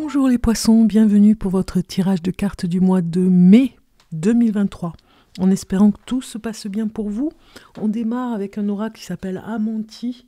Bonjour les poissons, bienvenue pour votre tirage de cartes du mois de mai 2023. En espérant que tout se passe bien pour vous, on démarre avec un oracle qui s'appelle Amanti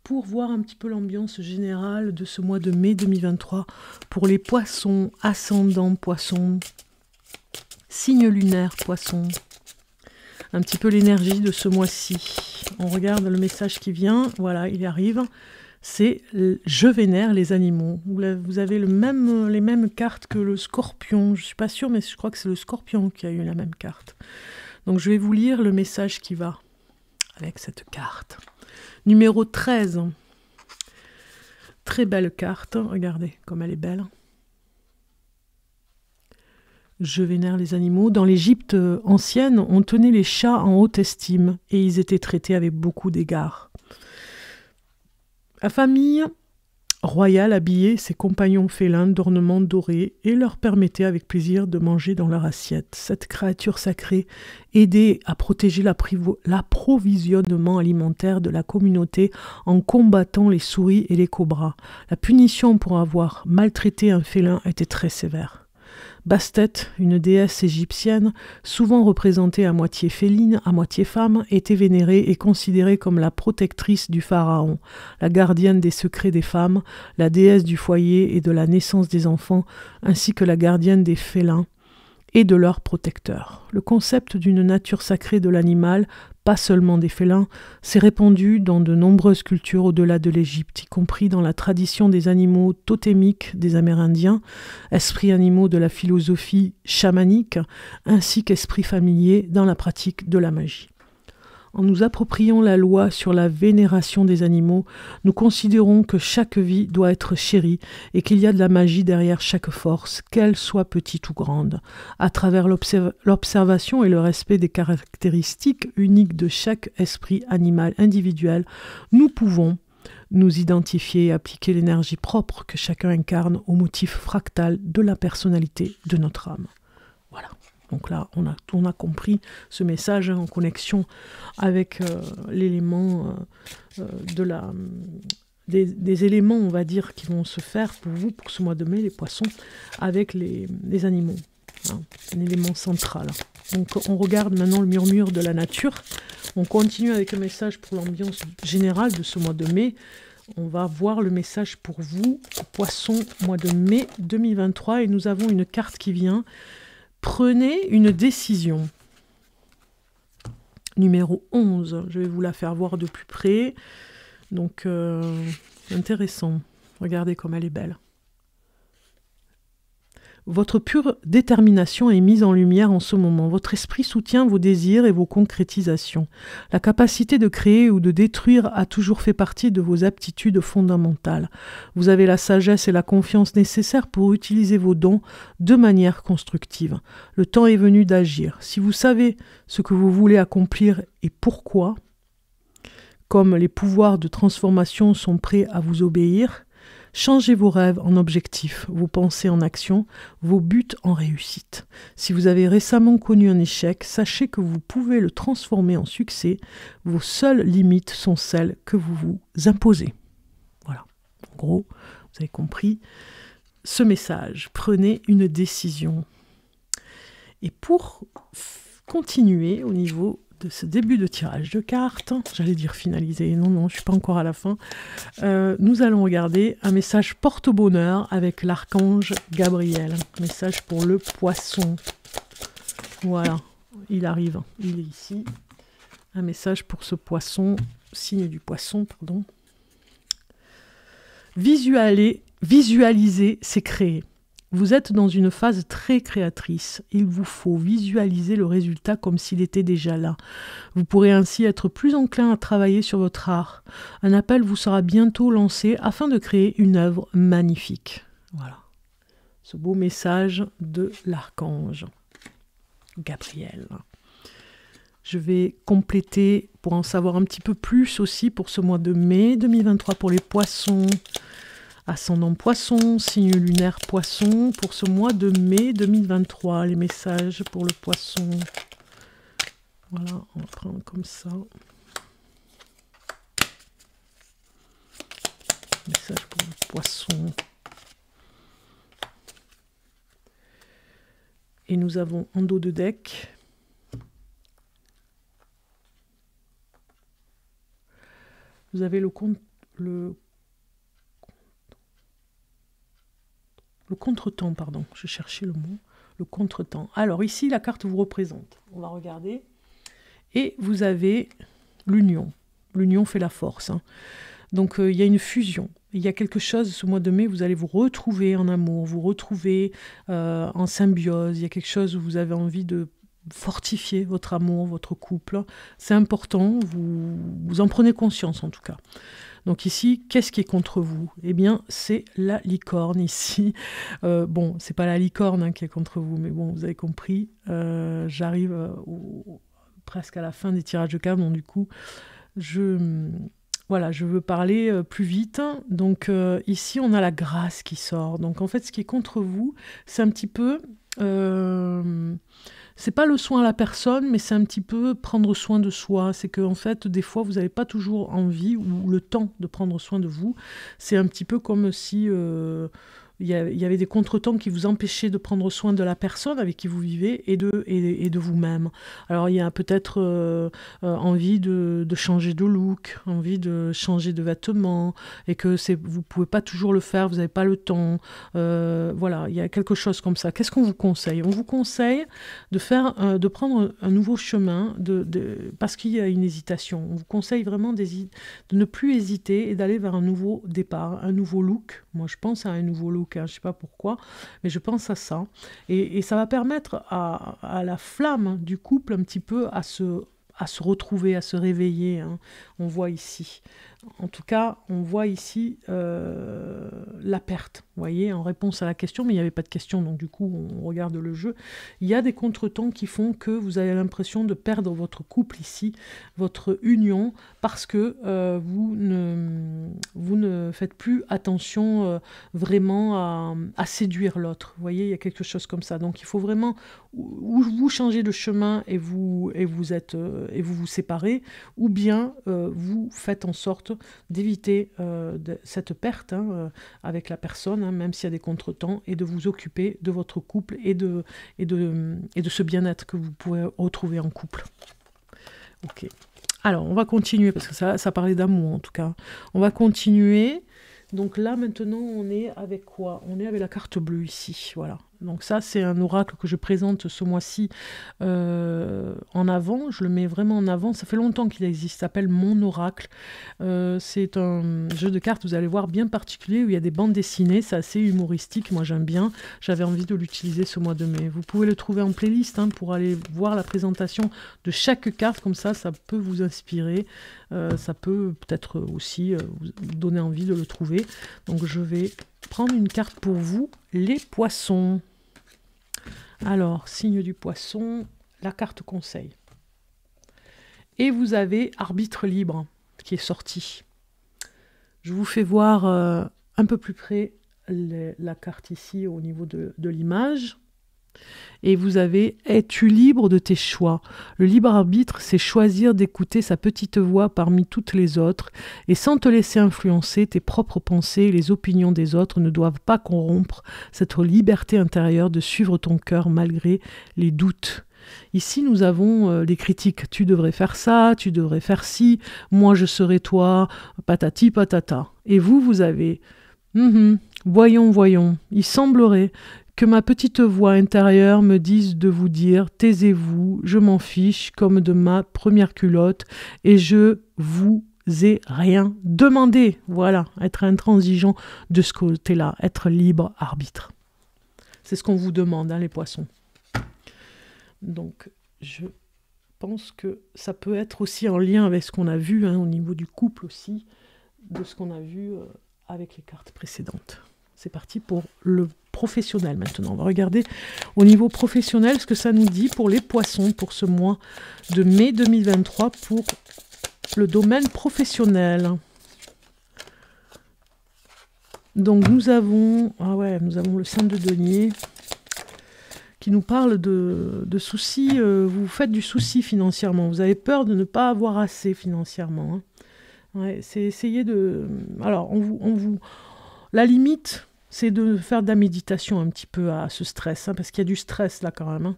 pour voir un petit peu l'ambiance générale de ce mois de mai 2023 pour les poissons, ascendant poissons, signe lunaire poissons. Un petit peu l'énergie de ce mois-ci. On regarde le message qui vient, voilà, il arrive. C'est « Je vénère les animaux ». Vous avez les mêmes cartes que le scorpion. Je ne suis pas sûre, mais je crois que c'est le scorpion qui a eu la même carte. Donc je vais vous lire le message qui va avec cette carte. Numéro 13. Très belle carte. Regardez comme elle est belle. Je vénère les animaux. Dans l'Égypte ancienne, on tenait les chats en haute estime et ils étaient traités avec beaucoup d'égards. La famille royale habillait ses compagnons félins d'ornements dorés et leur permettait avec plaisir de manger dans leur assiette. Cette créature sacrée aidait à protéger l'approvisionnement alimentaire de la communauté en combattant les souris et les cobras. La punition pour avoir maltraité un félin était très sévère. Bastet, une déesse égyptienne, souvent représentée à moitié féline, à moitié femme, était vénérée et considérée comme la protectrice du pharaon, la gardienne des secrets des femmes, la déesse du foyer et de la naissance des enfants, ainsi que la gardienne des félins et de leurs protecteurs. Le concept d'une nature sacrée de l'animal, pas seulement des félins, s'est répandu dans de nombreuses cultures au-delà de l'Égypte, y compris dans la tradition des animaux totémiques des Amérindiens, esprits animaux de la philosophie chamanique, ainsi qu'esprits familiers dans la pratique de la magie. En nous appropriant la loi sur la vénération des animaux, nous considérons que chaque vie doit être chérie et qu'il y a de la magie derrière chaque force, qu'elle soit petite ou grande. À travers l'observation et le respect des caractéristiques uniques de chaque esprit animal individuel, nous pouvons nous identifier et appliquer l'énergie propre que chacun incarne au motif fractal de la personnalité de notre âme. Voilà. Donc là, on a compris ce message en connexion avec l'élément des éléments, on va dire, qui vont se faire pour vous, pour ce mois de mai, les poissons, avec les animaux. Hein, un élément central. Donc on regarde maintenant le murmure de la nature. On continue avec un message pour l'ambiance générale de ce mois de mai. On va voir le message pour vous, poissons, mois de mai 2023. Et nous avons une carte qui vient. Prenez une décision. Numéro 11. Je vais vous la faire voir de plus près. Donc, intéressant. Regardez comme elle est belle. Votre pure détermination est mise en lumière en ce moment. Votre esprit soutient vos désirs et vos concrétisations. La capacité de créer ou de détruire a toujours fait partie de vos aptitudes fondamentales. Vous avez la sagesse et la confiance nécessaires pour utiliser vos dons de manière constructive. Le temps est venu d'agir. Si vous savez ce que vous voulez accomplir et pourquoi, comme les pouvoirs de transformation sont prêts à vous obéir, changez vos rêves en objectifs, vos pensées en action, vos buts en réussite. Si vous avez récemment connu un échec, sachez que vous pouvez le transformer en succès. Vos seules limites sont celles que vous vous imposez. Voilà. En gros, vous avez compris ce message. Prenez une décision. Et pour continuer au niveau de ce début de tirage de cartes, j'allais dire finalisé, non, je ne suis pas encore à la fin, nous allons regarder un message porte-bonheur avec l'archange Gabriel, message pour le poisson, voilà, il arrive, il est ici, un message pour ce poisson, signe du poisson, pardon. Visualiser, c'est créer. Vous êtes dans une phase très créatrice. Il vous faut visualiser le résultat comme s'il était déjà là. Vous pourrez ainsi être plus enclin à travailler sur votre art. Un appel vous sera bientôt lancé afin de créer une œuvre magnifique. Voilà. Ce beau message de l'archange Gabriel. Je vais compléter pour en savoir un petit peu plus aussi pour ce mois de mai 2023 pour les poissons. Ascendant poisson, signe lunaire poisson, pour ce mois de mai 2023, les messages pour le poisson. Voilà, on va prendre comme ça. Message pour le poisson. Et nous avons en dos de deck vous avez le contretemps, pardon, je cherchais le mot, le contretemps. Alors ici, la carte vous représente. On va regarder. Et vous avez l'union. L'union fait la force. Hein. Donc il y a une fusion. Il y a quelque chose, ce mois de mai, vous allez vous retrouver en amour, vous retrouver en symbiose. Il y a quelque chose où vous avez envie de fortifier votre amour, votre couple. C'est important, vous en prenez conscience en tout cas. Donc ici, qu'est-ce qui est contre vous? Eh bien, c'est la licorne ici. Bon, c'est pas la licorne hein, qui est contre vous, mais bon, vous avez compris. J'arrive presque à la fin des tirages de cartes, donc du coup, voilà, je veux parler plus vite. Donc ici, on a la grâce qui sort. Donc en fait, ce qui est contre vous, c'est un petit peu... c'est pas le soin à la personne, mais c'est un petit peu prendre soin de soi. C'est que en fait, des fois, vous n'avez pas toujours envie ou le temps de prendre soin de vous. C'est un petit peu comme si il y avait des contretemps qui vous empêchaient de prendre soin de la personne avec qui vous vivez et de vous-même. Alors, il y a peut-être envie de changer de look, envie de changer de vêtements, et que vous ne pouvez pas toujours le faire, vous n'avez pas le temps. Voilà, il y a quelque chose comme ça. Qu'est-ce qu'on vous conseille? On vous conseille de prendre un nouveau chemin, parce qu'il y a une hésitation. On vous conseille vraiment de ne plus hésiter et d'aller vers un nouveau départ, un nouveau look. Moi, je pense à un nouveau look. Je ne sais pas pourquoi, mais je pense à ça. Et ça va permettre à la flamme du couple un petit peu à se retrouver, à se réveiller. Hein. On voit ici. En tout cas, on voit ici la perte, vous voyez, en réponse à la question, mais il n'y avait pas de question, donc du coup, on regarde le jeu. Il y a des contretemps qui font que vous avez l'impression de perdre votre couple ici, votre union, parce que vous ne faites plus attention vraiment à séduire l'autre. Vous voyez, il y a quelque chose comme ça. Donc, il faut vraiment ou vous changez de chemin et vous vous séparez, ou bien vous faites en sorte d'éviter cette perte avec la personne, hein, même s'il y a des contretemps, et de vous occuper de votre couple et de ce bien-être que vous pouvez retrouver en couple. Ok. Alors, on va continuer, parce que ça parlait d'amour en tout cas. On va continuer. Donc là, maintenant, on est avec quoi? On est avec la carte bleue ici, voilà. Donc ça, c'est un oracle que je présente ce mois-ci en avant. Je le mets vraiment en avant. Ça fait longtemps qu'il existe. Il s'appelle Mon Oracle. C'est un jeu de cartes, vous allez voir, bien particulier, où il y a des bandes dessinées. C'est assez humoristique. Moi, j'aime bien. J'avais envie de l'utiliser ce mois de mai. Vous pouvez le trouver en playlist hein, pour aller voir la présentation de chaque carte. Comme ça peut vous inspirer. Ça peut peut-être aussi vous donner envie de le trouver. Donc, je vais prendre une carte pour vous, les poissons. Alors, signe du poisson, la carte conseil. Et vous avez arbitre libre qui est sorti. Je vous fais voir un peu plus près la carte ici au niveau de l'image. Et vous avez « Es-tu libre de tes choix ?» Le libre arbitre, c'est choisir d'écouter sa petite voix parmi toutes les autres, et sans te laisser influencer, tes propres pensées et les opinions des autres ne doivent pas corrompre cette liberté intérieure de suivre ton cœur malgré les doutes. Ici, nous avons les critiques. Tu devrais faire ça, tu devrais faire ci, moi je serai toi, patati patata. Et vous avez voyons, voyons, il semblerait que ma petite voix intérieure me dise de vous dire « Taisez-vous, je m'en fiche comme de ma première culotte et je vous ai rien demandé. » Voilà, être intransigeant de ce côté-là, être libre arbitre. C'est ce qu'on vous demande, hein, les poissons. Donc, je pense que ça peut être aussi en lien avec ce qu'on a vu, hein, au niveau du couple aussi, de ce qu'on a vu avec les cartes précédentes. C'est parti pour le professionnel maintenant. On va regarder au niveau professionnel ce que ça nous dit pour les poissons pour ce mois de mai 2023 pour le domaine professionnel. Donc nous avons le 5 de denier qui nous parle de soucis. Vous faites du souci financièrement. Vous avez peur de ne pas avoir assez financièrement. Hein. Ouais, c'est essayer de... Alors, la limite, c'est de faire de la méditation un petit peu à ce stress, hein, parce qu'il y a du stress là quand même. Hein.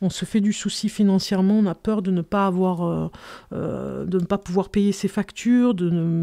On se fait du souci financièrement, on a peur de ne pas avoir, de ne pas pouvoir payer ses factures,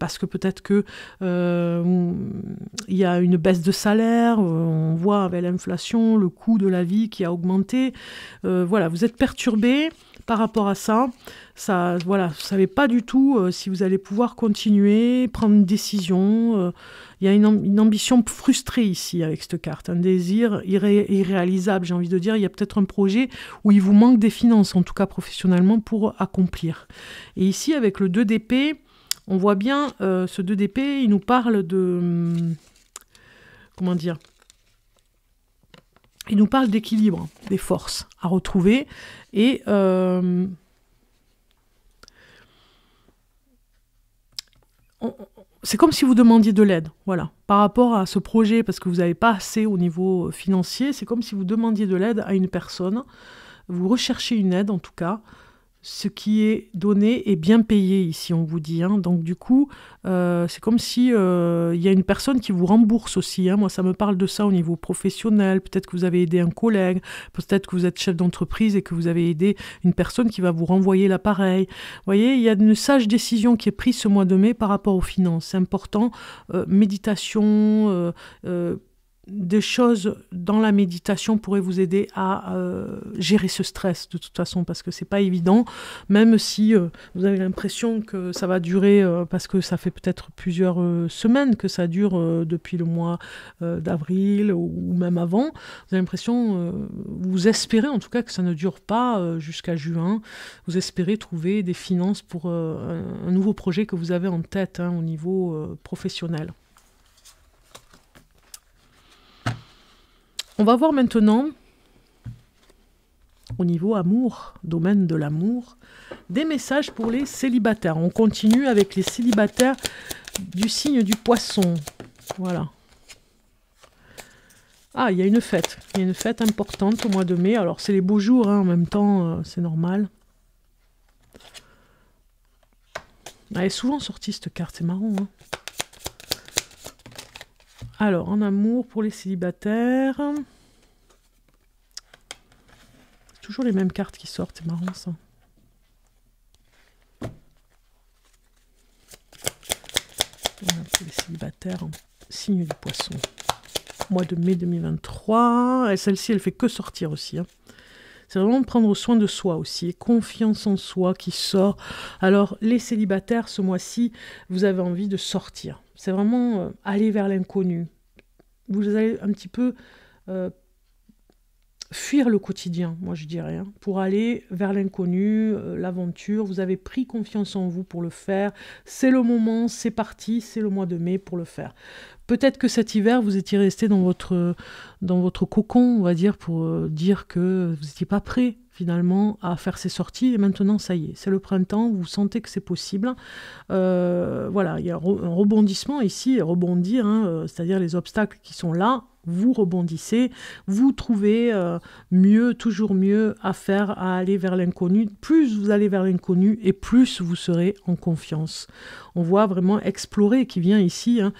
parce que peut-être que il y a une baisse de salaire, on voit avec l'inflation le coût de la vie qui a augmenté. Voilà, vous êtes perturbé par rapport à ça. Voilà, vous ne savez pas du tout si vous allez pouvoir continuer, prendre une décision. Il y a une ambition frustrée ici avec cette carte, un désir irréalisable, j'ai envie de dire. Il y a peut-être un projet où il vous manque des finances, en tout cas professionnellement, pour accomplir. Et ici, avec le 2 d'épée, on voit bien, ce 2 d'épée, il nous parle de... comment dire ? Il nous parle d'équilibre, des forces à retrouver. Et... c'est comme si vous demandiez de l'aide, voilà, par rapport à ce projet, parce que vous n'avez pas assez au niveau financier, c'est comme si vous demandiez de l'aide à une personne, vous recherchez une aide en tout cas, ce qui est donné est bien payé ici, on vous dit, hein. Donc du coup, c'est comme si y a une personne qui vous rembourse aussi, hein. Moi ça me parle de ça au niveau professionnel, peut-être que vous avez aidé un collègue, peut-être que vous êtes chef d'entreprise et que vous avez aidé une personne qui va vous renvoyer l'appareil. Vous voyez, il y a une sage décision qui est prise ce mois de mai par rapport aux finances, c'est important, méditation, des choses dans la méditation pourraient vous aider à gérer ce stress de toute façon, parce que c'est pas évident, même si vous avez l'impression que ça va durer, parce que ça fait peut-être plusieurs semaines que ça dure depuis le mois d'avril ou même avant, vous avez l'impression, vous espérez en tout cas que ça ne dure pas jusqu'à juin, vous espérez trouver des finances pour un nouveau projet que vous avez en tête, hein, au niveau professionnel. On va voir maintenant, au niveau amour, domaine de l'amour, des messages pour les célibataires. On continue avec les célibataires du signe du poisson. Voilà. Ah, il y a une fête. Il y a une fête importante au mois de mai. Alors, c'est les beaux jours, hein, en même temps, c'est normal. Elle est souvent sortie, cette carte, c'est marrant, hein. Alors, en amour pour les célibataires. C'est toujours les mêmes cartes qui sortent, c'est marrant ça. Voilà, pour les célibataires en signe du poisson. Mois de mai 2023. Et celle-ci, elle fait que sortir aussi, hein. C'est vraiment de prendre soin de soi aussi, confiance en soi qui sort. Alors, les célibataires, ce mois-ci, vous avez envie de sortir. C'est vraiment aller vers l'inconnu. Vous allez un petit peu fuir le quotidien, moi je dirais, hein, pour aller vers l'inconnu, l'aventure. Vous avez pris confiance en vous pour le faire. C'est le moment, c'est parti, c'est le mois de mai pour le faire. Peut-être que cet hiver, vous étiez resté dans votre cocon, on va dire, pour dire que vous n'étiez pas prêt finalement à faire ces sorties. Et maintenant, ça y est, c'est le printemps, vous sentez que c'est possible. Voilà, il y a un rebondissement ici, rebondir, hein, c'est-à-dire les obstacles qui sont là, vous rebondissez, vous trouvez mieux, toujours mieux à faire, à aller vers l'inconnu. Plus vous allez vers l'inconnu et plus vous serez en confiance. On voit vraiment explorer qui vient ici, hein,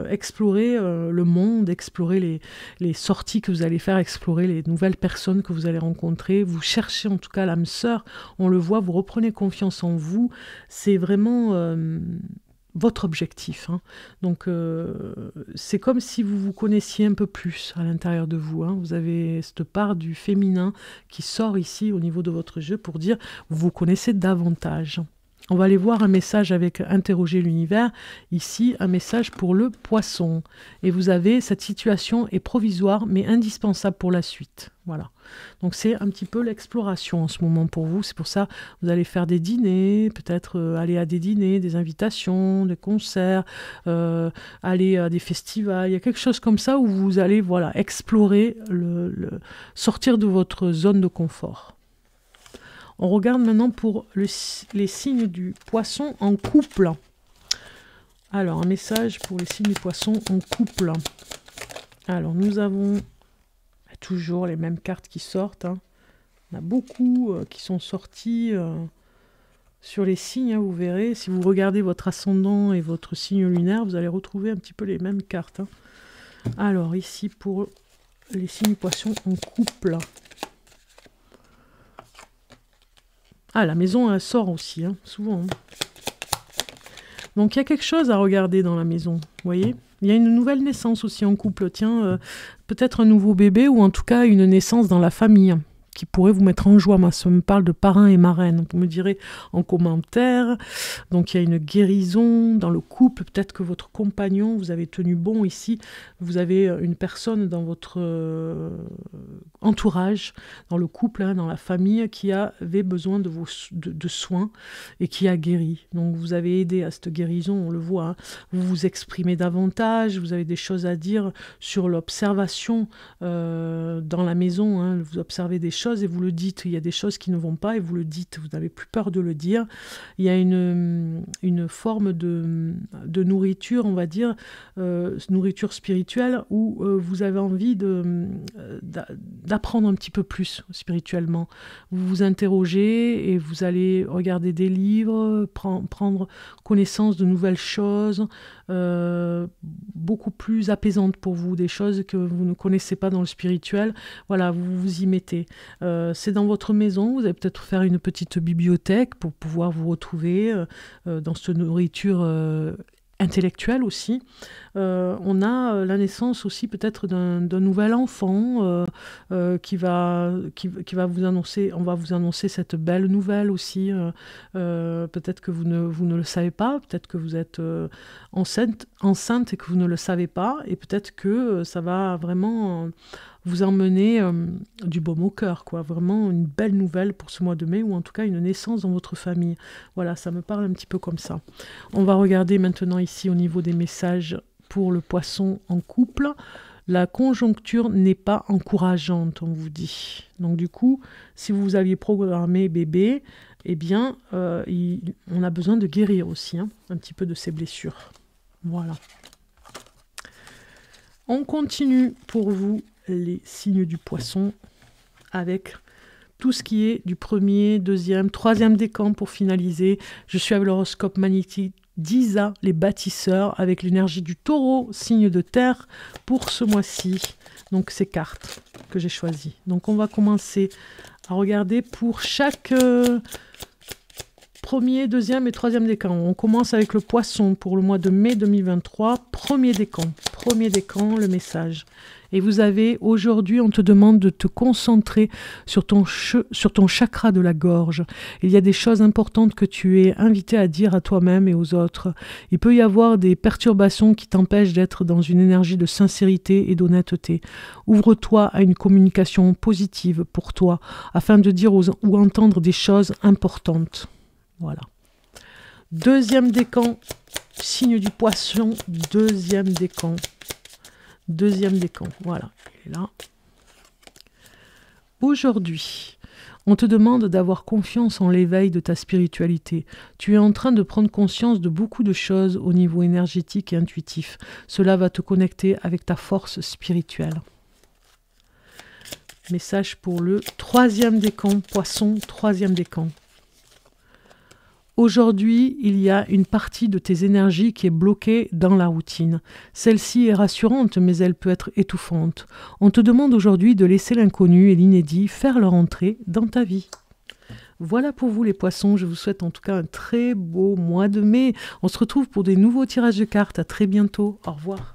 explorer le monde, explorer les sorties que vous allez faire, explorer les nouvelles personnes que vous allez rencontrer. Vous cherchez en tout cas l'âme sœur, on le voit, vous reprenez confiance en vous. C'est vraiment votre objectif, hein. Donc c'est comme si vous vous connaissiez un peu plus à l'intérieur de vous, hein. Vous avez cette part du féminin qui sort ici au niveau de votre jeu pour dire vous vous connaissez davantage. On va aller voir un message avec interroger l'univers. Ici, un message pour le poisson. Et vous avez, cette situation est provisoire, mais indispensable pour la suite. Voilà. Donc c'est un petit peu l'exploration en ce moment pour vous. C'est pour ça que vous allez faire des dîners, peut-être aller à des dîners, des invitations, des concerts, aller à des festivals. Il y a quelque chose comme ça où vous allez, voilà, explorer, sortir de votre zone de confort. On regarde maintenant pour les signes du poisson en couple. Alors, un message pour les signes du poisson en couple. Alors, nous avons toujours les mêmes cartes qui sortent, hein. On a beaucoup qui sont sorties sur les signes, hein, vous verrez. Si vous regardez votre ascendant et votre signe lunaire, vous allez retrouver un petit peu les mêmes cartes, hein. Alors, ici, pour les signes poissons en couple. Ah, la maison, elle sort aussi, hein, souvent. Donc, il y a quelque chose à regarder dans la maison, vous voyez. Il y a une nouvelle naissance aussi en couple. Tiens, peut-être un nouveau bébé ou en tout cas une naissance dans la famille qui pourrait vous mettre en joie. Moi, ça me parle de parrain et marraine. Vous me direz en commentaire. Donc, il y a une guérison dans le couple. Peut-être que votre compagnon, vous avez tenu bon ici. Vous avez une personne dans votre entourage, dans le couple, hein, dans la famille, qui avait besoin de soins et qui a guéri. Donc, vous avez aidé à cette guérison, on le voit. Hein. Vous vous exprimez davantage. Vous avez des choses à dire sur l'observation dans la maison. Hein. Vous observez des choses et vous le dites. Il y a des choses qui ne vont pas et vous le dites. Vous n'avez plus peur de le dire. Il y a une forme de nourriture, on va dire, nourriture spirituelle, où vous avez envie d'apprendre un petit peu plus spirituellement. Vous vous interrogez et vous allez regarder des livres, prendre connaissance de nouvelles choses, beaucoup plus apaisantes pour vous, des choses que vous ne connaissez pas dans le spirituel. Voilà, vous vous y mettez. C'est dans votre maison, vous allez peut-être faire une petite bibliothèque pour pouvoir vous retrouver dans cette nourriture intellectuelle aussi. On a la naissance aussi peut-être d'un nouvel enfant qui va vous annoncer, on va vous annoncer cette belle nouvelle aussi. Peut-être que vous ne le savez pas, peut-être que vous êtes enceinte et que vous ne le savez pas, et peut-être que ça va vraiment vous emmener du baume au cœur, quoi. Vraiment une belle nouvelle pour ce mois de mai, ou en tout cas une naissance dans votre famille. Voilà, ça me parle un petit peu comme ça. On va regarder maintenant ici au niveau des messages pour le poisson en couple. La conjoncture n'est pas encourageante, on vous dit. Donc du coup, si vous aviez programmé bébé, eh bien, on a besoin de guérir aussi, hein, un petit peu de ces blessures. Voilà. On continue pour vous les signes du poisson avec tout ce qui est du premier, deuxième, troisième décan pour finaliser. Je suis avec l'horoscope magnétique d'Isa, les bâtisseurs, avec l'énergie du taureau, signe de terre, pour ce mois-ci. Donc ces cartes que j'ai choisies. Donc on va commencer à regarder pour chaque premier, deuxième et troisième décan. On commence avec le poisson pour le mois de mai 2023. Premier décan, le message. Et vous avez, aujourd'hui, on te demande de te concentrer sur ton chakra de la gorge. Il y a des choses importantes que tu es invité à dire à toi-même et aux autres. Il peut y avoir des perturbations qui t'empêchent d'être dans une énergie de sincérité et d'honnêteté. Ouvre-toi à une communication positive pour toi, afin de dire ou entendre des choses importantes. Voilà. Deuxième décan, signe du poisson, deuxième décan, voilà, il est là. Aujourd'hui, on te demande d'avoir confiance en l'éveil de ta spiritualité. Tu es en train de prendre conscience de beaucoup de choses au niveau énergétique et intuitif. Cela va te connecter avec ta force spirituelle. Message pour le troisième décan, poisson, troisième décan. Aujourd'hui, il y a une partie de tes énergies qui est bloquée dans la routine. Celle-ci est rassurante, mais elle peut être étouffante. On te demande aujourd'hui de laisser l'inconnu et l'inédit faire leur entrée dans ta vie. Voilà pour vous les poissons, je vous souhaite en tout cas un très beau mois de mai. On se retrouve pour des nouveaux tirages de cartes, à très bientôt, au revoir.